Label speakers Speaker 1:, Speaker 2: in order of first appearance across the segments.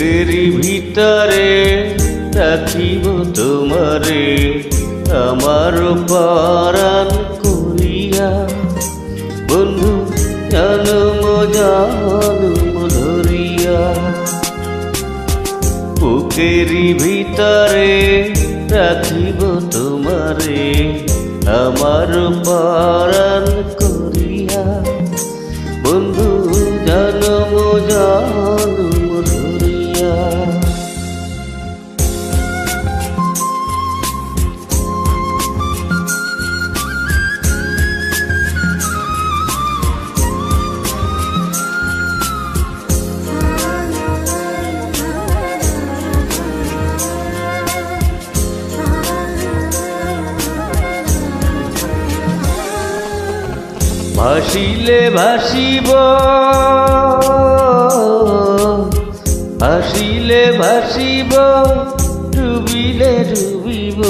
Speaker 1: বুকেরি ভিতরে রাখিব তোমারে আমার পরাণ করিয়া। বন্ধু জনম জনম ধরিয়া বুকেরি ভিতরে রাখিব তোমারে আমার পরাণ করিয়া। বন্ধু জনম জনম ধরিয়া। ভাসিলে ভাসিব ভাসিলে ভাসিব ডুবিলে ডুবিব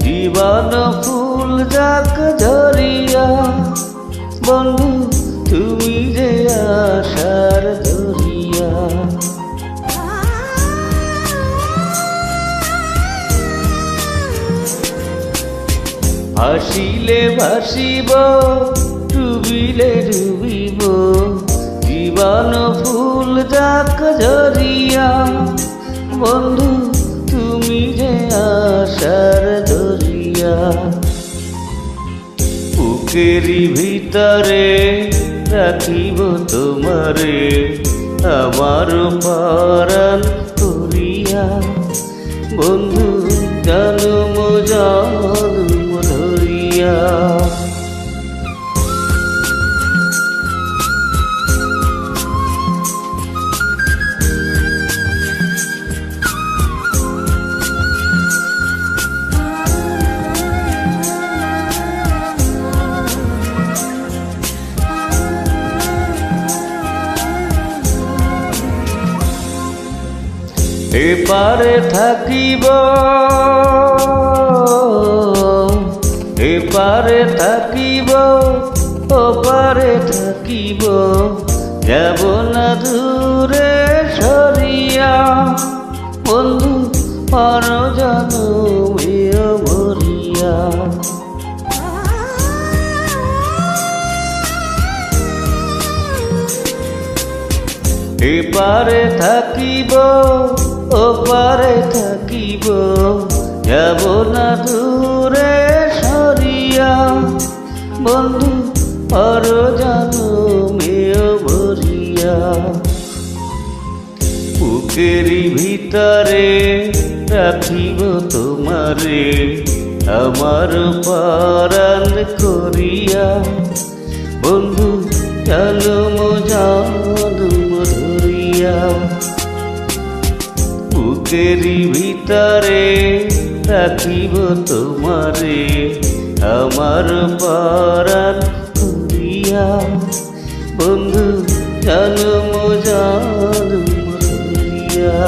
Speaker 1: জীবন ফুল যাক ঝরিয়া। বন্ধু তুমি যে আশার ধরিয়া। ভাসিলে ভাসিব ডুবিলে ডুবিব জীবন ফুল যাক ঝরিয়া। বন্ধু তুমি যে আশার ধরিয়া। বুকেরি ভিতরে রাখিব তোমারে আমার পরাণ করিয়া। বন্ধু জনম জনম ধরিয়া। এপারে থাকিব এপারে থাকিব ওপারে থাকিব যাব না দূরে সরিয়া। বন্ধু পর জনমে মরিয়া। এপারে থাকিব ওপারে থাকিব যাব না দূরে সরিয়া। বন্ধু পর জনমে ভরিয়া। বুকেরি ভিতরে রাখিব তোমারে আমার পরাণ করিয়া। বন্ধু জনম জনম ধরিয়া। বুকেরি ভিতরে রাখিব তোমারে আমার পরাণ করিয়া। বন্ধু জনম জনম ধরিয়া।